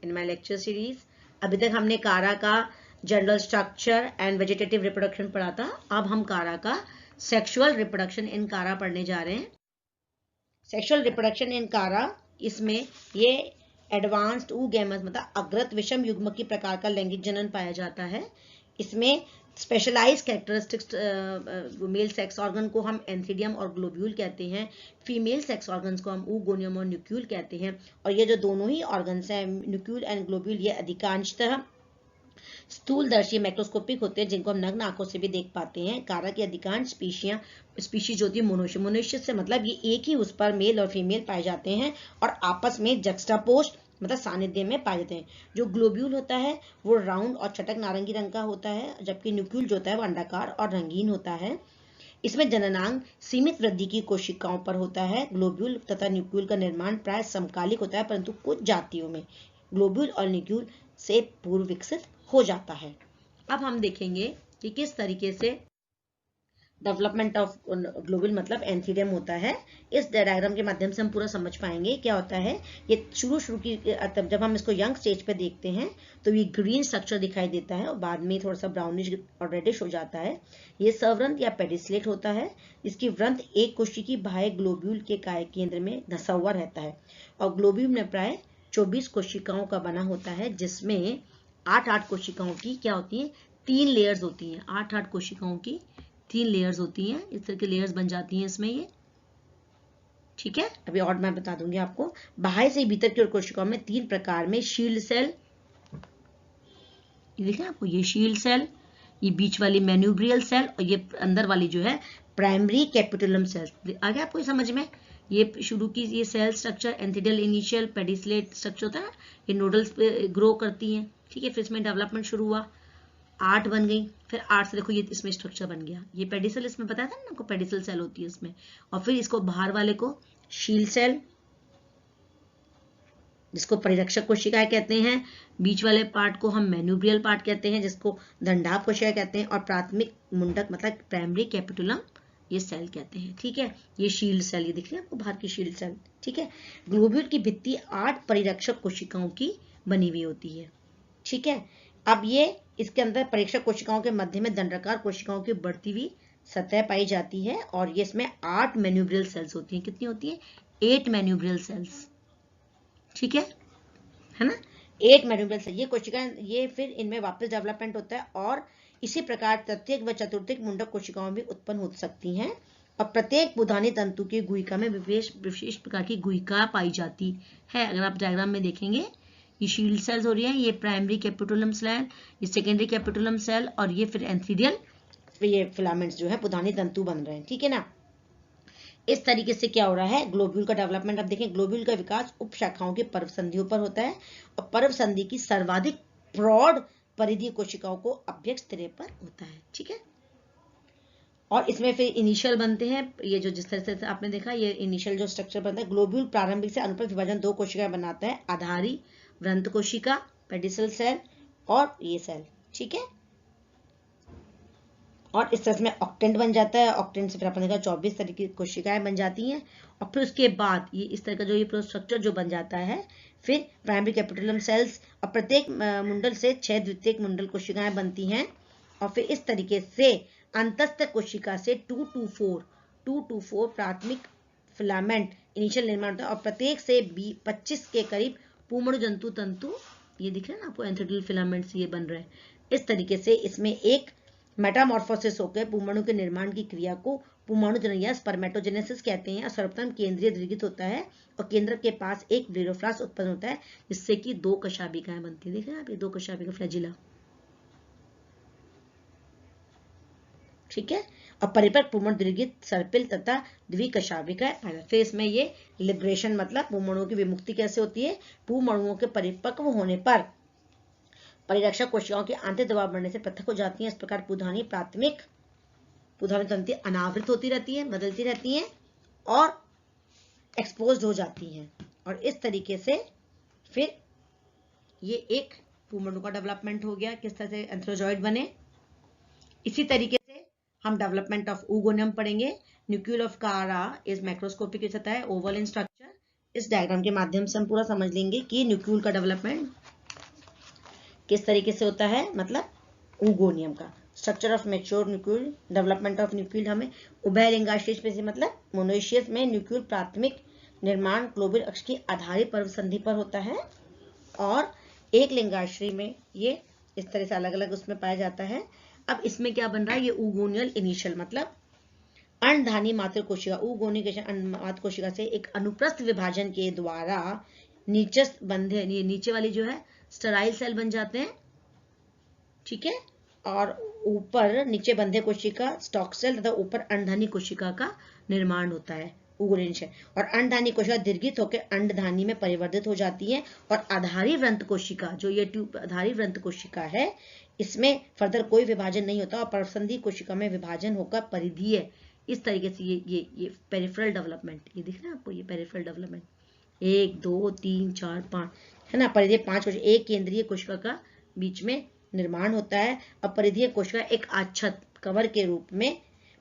in my lecture series. अभी तक हमने कारा का general structure and vegetative reproduction पढ़ा था. अब हम कारा का सेक्सुअल रिप्रोडक्शन इन कारा पढ़ने जा रहे हैं. सेक्सुअल रिप्रोडक्शन इन कारा, इसमें ये एडवांस्ड oogamous मतलब अग्रत विषम युग्म की प्रकार का लैंगिक जनन पाया जाता है. इसमें specialize characteristics male sex organ को हम एंथीडियम और ग्लोब्यूल कहते हैं. फीमेल सेक्स ऑर्गन्स को हम oogoनियम और न्यूक्यूल कहते हैं. और ये जो दोनों ही ऑर्गन्स हैं, न्यूक्यूल एंड ग्लोब्यूल, ये अधिकांशतः स्थूलदर्शी मैक्रोस्कोपिक होते हैं, जिनको हम नग्न आंखों से भी देख पाते हैं. कारा की अधिकांश स्पीशीज होती है मोनोशियस. मोनोशियस से मतलब ये एक ही उस पर मेल और फीमेल पाए जाते हैं और आपस में जक्स्टापोज्ड मतलब सानिध्य में पाए जाते हैं. जो ग्लोब्यूल होता है वो राउंड और चटक नारंगी रंग का होता है, जबकि न्यूक्यूल जो होता है वो अंडाकार और रंगीन होता है. इसमें जननांग सीमित वृद्धि की कोशिकाओं पर होता है. ग्लोब्यूल तथा न्यूक्यूल का निर्माण प्राय समकालिक होता है, परंतु कुछ जातियों में ग्लोब्यूल और न्यूक्यूल से पूर्व विकसित हो जाता है. अब हम देखेंगे कि किस तरीके से डेवलपमेंट ऑफ ग्लोब्यूल मतलब एंथीडियम होता है. इस डायग्राम के माध्यम से हम पूरा समझ पाएंगे क्या होता है. ये शुरू की जब हम इसको यंग स्टेज पे देखते हैं तो ये ग्रीन स्ट्रक्चर दिखाई देता है और बाद में थोड़ा सा ब्राउनिश और रेडिश हो जाता है. ये सवरंध्र या पेडिसलेट होता है. इसकी व्रंत एक कोशिकी बाह्य ग्लोब्यूल के काय केंद्र में धंसा हुआ रहता है और ग्लोब्यूल में प्राय 24 कोशिकाओं का बना होता है, जिसमें 8 कोशिकाओं की क्या होती है, 3 लेयर्स होती हैं. 8 कोशिकाओं की 3 लेयर्स होती हैं. इस तरह की लेयर्स बन जाती हैं इसमें ये. ठीक है, अभी और मैं बता दूंगी आपको. बाहर से भीतर की ओर कोशिकाओं में 3 प्रकार में शील्ड सेल, ये देखें आपको, ये शील्ड सेल, ये बीच वाली मैन्यूब्रियल सेल और ये अंदर वाली जो है प्राइमरी कैपिटुलम सेल. आ गया आपको ये समझ में. ये शुरू की ये cell structure antheridial initial pedicellate structure होता है. ये नोडल्स पे ग्रो करती हैं. ठीक है, फिर इसमें डेवलपमेंट शुरू हुआ, 8 बन गई. फिर 8 से देखो ये इसमें स्ट्रक्चर बन गया. ये पेडिसल, इसमें बताया था ना आपको, पेडिसल सेल होती है इसमें. और फिर इसको बाहर वाले को शील सेल, जिसको परिरक्षक कोशिकाएं कहते हैं. बीच वाले पार्ट को हम मैन्यूब्रियल पार्ट कहते हैं, जिसको दंडाभ कोशिकाएं कहते हैं. और प्राथमिक मुंडक मतलब प्राइमरी कैपिटुलम ये सेल कहते हैं. ठीक है, ये शील्ड सेल, ये दिख रही है आपको बाहर की शील्ड सेल. ठीक है, ग्लोब्यूल की भित्ति 8 परिरक्षक कोशिकाओं की बनी हुई होती है. ठीक है, अब ये इसके अंदर परीक्षक कोशिकाओं के मध्य में दंडाकार कोशिकाओं की बढ़ती हुई सतह पाई जाती है और ये इसमें 8 मैन्यूब्रियल सेल्स होती हैं. कितनी होती है? 8 मैन्यूब्रियल सेल्स. ठीक है ना, 8 मैन्यूब्रियल सेल. ये कोशिकाएं, ये फिर इनमें वापस डेवलपमेंट होता है और इसी प्रकार तृतीयक व चतुर्थिक मुंडक कोशिकाओं भी उत्पन्न हो सकती हैं. और प्रत्येक बुधानी तंतु की गुहिका में विशेष प्रकार की गुहिका पाई जाती है. अगर आप डायग्राम में देखेंगे, ये शील्ड सेल्स हो रही है, ये प्राइमरी कैपिटुलम सेल, ये सेकेंडरी कैपिटुलम सेल और ये फिर एंथीडियल ये फिलामेंट्स जो है बुधानी तंतु बन रहे हैं. ठीक है ना. इस तरीके से क्या हो रहा है ग्लोब्यूल का डेवलपमेंट. अब देखें, ग्लोब्यूल का विकास उप शाखाओं के पर्व संधियों पर होता है और पर्व संधि की सर्वाधिक प्रौढ़ परिधीय कोशिकाओं को अभ्यक्ष सिरे पर होता है. ठीक है, और इसमें फिर इनिशियल बनते हैं. ये जो जिस तरह से आपने देखा, ये इनिशियल जो स्ट्रक्चर बनता है, ग्लोब्यूल प्रारंभिक से अनुप्रस्थ विभाजन 2 कोशिकाएं बनाता है, आधारी व्रंत कोशिका, पेडिसल सेल और ये सेल. ठीक है, और इस तरह में ऑक्टेंट बन जाता है. ऑक्टेंट से फिर आपने देखा 24 तरह की कोशिकाएं बन जाती हैं. और फिर उसके बाद ये इस तरह का जो ये स्ट्रक्चर जो बन जाता है, फिर प्राइमरी कैपिटुलम सेल्स और प्रत्येक मुंडल से 6 द्वितीयक मुंडल कोशिकाएं बनती हैं. और फिर इस तरीके से अंतस्थ कोशिका से 2 to 4 प्राथमिक फिलामेंट इनिशियल निर्माण होता है और प्रत्येक से 25 के करीब पूमणु जंतु तंतु, ये दिख रहे हैं ना आपको, एंथीडियल फिलामेंट्स ये बन रहे हैं. इस तरीके से इसमें एक मेटामॉर्फोसिस होकर पूमणु के निर्माण की क्रिया को पूमणुजनन या स्पर्मेटोजेनेसिस कहते हैं. और सर्वप्रथम केंद्रीय दीर्घित होता है और केंद्र के पास एक ब्लेरोफ्लास्ट उत्पन्न होता है, जिससे कि 2 कशाभिकाएं बनती है. देख रहे हैं आप, ये 2 कशाभिका फ्लैजिला. ठीक है, और परिपक्व पूमण दीर्घित सर्पिल तथा द्विकशाभिका. फिर इसमें ये लिबरेशन मतलब पूमणुओं की विमुक्ति कैसे होती है. पूमणुओं के परिपक्व होने पर परिरक्षक कोशिकाओं के आंतरिक दबाव बढ़ने से पृथक हो जाती हैं. इस प्रकार पूधानी प्राथमिक पूधानी तंतु अनावृत होती रहती है, बदलती रहती हैं और एक्सपोज्ड हो जाती हैं. और इस तरीके से फिर ये एक पूमणु का डेवलपमेंट हो गया, किस तरह से एंथ्रोजॉइड बने. इसी तरीके हम डेवलपमेंट ऑफ oogoनियम पढ़ेंगे. न्यूक्यूल ऑफ कारा इज मैक्रोस्कोपिक की सतह है, ओवल इन स्ट्रक्चर. इस डायग्राम के माध्यम से हम पूरा समझ लेंगे कि न्यूक्यूल का डेवलपमेंट किस तरीके से होता है, मतलब ऊगोनियम का। Structure of mature nucule, development of nucule हमें उभय लिंगाश्लेष पे से मतलब मोनोइशियस में न्यूक्लियल प्राथमिक निर्माण ग्लोबल अक्ष की आधारित पर्व संधि पर होता है, और एक लिंगाश्री में ये इस तरह से अलग अलग उसमें पाया जाता है। अब इसमें क्या बन रहा है, ये ऊगोनियल इनिशियल मतलब अंडधानी मातृ कोशिका, ऊगोनियल मातृ कोशिका से एक अनुप्रस्थ विभाजन के द्वारा नीचे बंधे, ये नीचे वाली जो है स्टेराइल सेल बन जाते हैं, ठीक है, और ऊपर नीचे बंधे कोशिका स्टॉक सेल तथा ऊपर अंडधानी कोशिका का निर्माण होता है ऊगोनियल। और अंडधानी कोशिका दीर्घित होकर अंडधानी में परिवर्तित हो जाती है, और आधारी व्रंत कोशिका, जो ये ट्यूब आधारी व्रंत कोशिका है, इसमें फर्दर कोई विभाजन नहीं होता और परसंधि कोशिका में विभाजन होकर परिधीय, इस तरीके से ये पेरिफेरल डेवलपमेंट, ये दिख रहा है आपको, ये पेरिफेरल डेवलपमेंट 1 2 3 4 5 है ना। परिधीय 5 कोशिका, एक केंद्रीय कोशिका का बीच में निर्माण होता है। अब परिधीय कोशिका एक आच्छाद कवर के रूप में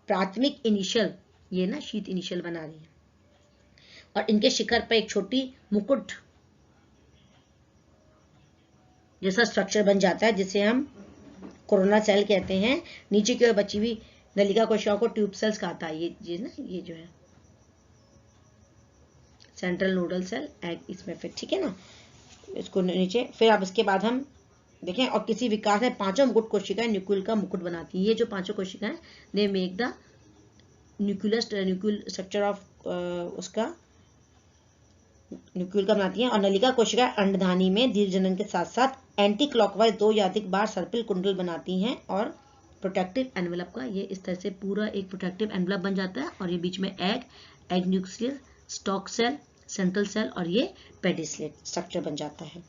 प्राथमिक इनिशियल, ये ना शीत इनिशियल बना रही है, और इनके शिखर पर एक छोटी मुकुट जैसा स्ट्रक्चर बन जाता है, जिसे हम कोरोना सेल कहते हैं। नीचे की ओर बची हुई नलिका कोशिकाओं को ट्यूब सेल्स कहता है। ये ना, ये जो है सेंट्रल नोडल सेल इसमें फिर, ठीक है ना, इसको नीचे। फिर अब इसके बाद हम देखें, और किसी विकास में पांचों मुकुट कोशिकाएं न्यूक्लियल का मुकुट बनाती हैं। ये जो पांचों कोशिकाएं they make the nucule structure of उसका न्यूक्लियल का बनाती हैं। और नलिका कोशिका अंडधानी में दीर्घ जनन के साथ साथ एंटी क्लॉकवाइज 2 या अधिक बार सर्पिल कुंडल बनाती हैं, और प्रोटेक्टिव एनवेलप का ये इस तरह से पूरा एक प्रोटेक्टिव एनवेलप बन जाता है, और ये बीच में egg nucleus, stalk cell, central cell, और ये पेडिसलेट स्ट्रक्चर बन जाता है,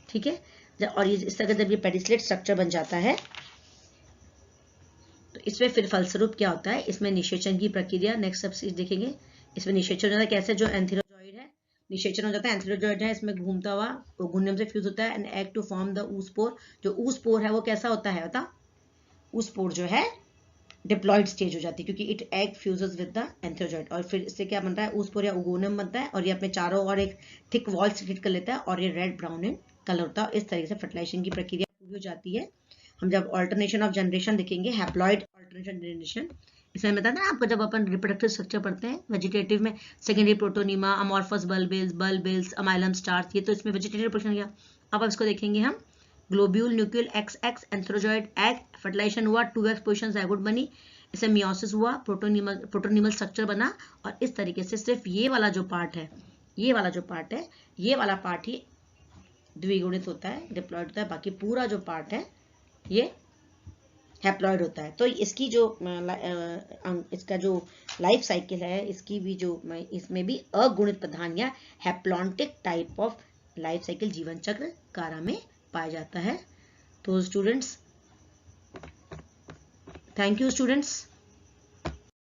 ठीक है। और ये इस तरह जब ये पेडिसलेट स्ट्रक्चर बन जाता है, तो इसमें फिर फलस्वरूप क्या होता है, इसमें निषेचन की प्रक्रिया नेक्स्ट सब देखेंगे। इसमें निषेचन हो जाता है कैसे, जो एंथेरोजॉइड है निषेचन हो जाता है, एंथेरोजॉइड है, इसमें घूमता हुआ ओगुनियम से फ्यूज होता है and egg to form the oospore. जो ऊस्पोर है वो कैसा होता है, बता, ऊस्पोर जो है डिप्लॉइड स्टेज हो जाती है, क्योंकि it egg fuses with the antherozoid. और फिर इससे क्या बनता है, ऊस्पोर या ओगोनियम बनता है, और ये अपने चारों और एक थिक वॉल सीक्रेट कर लेता है, और ये रेड ब्राउन इन कलर होता है। इस तरीके से फर्टिलाइजेशन की प्रक्रिया पूरी हो जाती है। हम जब ऑल्टरनेशन ऑफ जनरेशन देखेंगे, हैप्लॉइड ऑल्टरनेशन जनरेशन, इसमें बताया ना आपको, जब अपन रिप्रोडक्टिव स्ट्रक्चर पढ़ते हैं वेजिटेटिव में, secondary protonema, amorphous bulbils, amylum starch, ये तो इसमें वेजिटेटिव रिप्रोडक्शन गया। अब इसको देखेंगे हम, globule nucule XX antherozoid egg, fertilization हुआ, 2x पोजीशन ज़ायगोट बनी, इसे मियोसिस हुआ, प्रोटोनिमल स्ट्रक्चर बना, और इस तरीके से सिर्फ ये वाला जो पार्ट है, ये वाला पार्ट ही द्विगुणित होता है, डिप्लॉइड होता है। बाकी पूरा जो पार्ट है ये हैप्लॉइड होता है। तो इसकी जो इसका जो लाइफ साइकिल है, इसकी भी जो इसमें भी अगुणित प्रधान या haplontic type of life cycle जीवन चक्र कारा में पाया जाता है। तो स्टूडेंट्स, थैंक यू स्टूडेंट्स।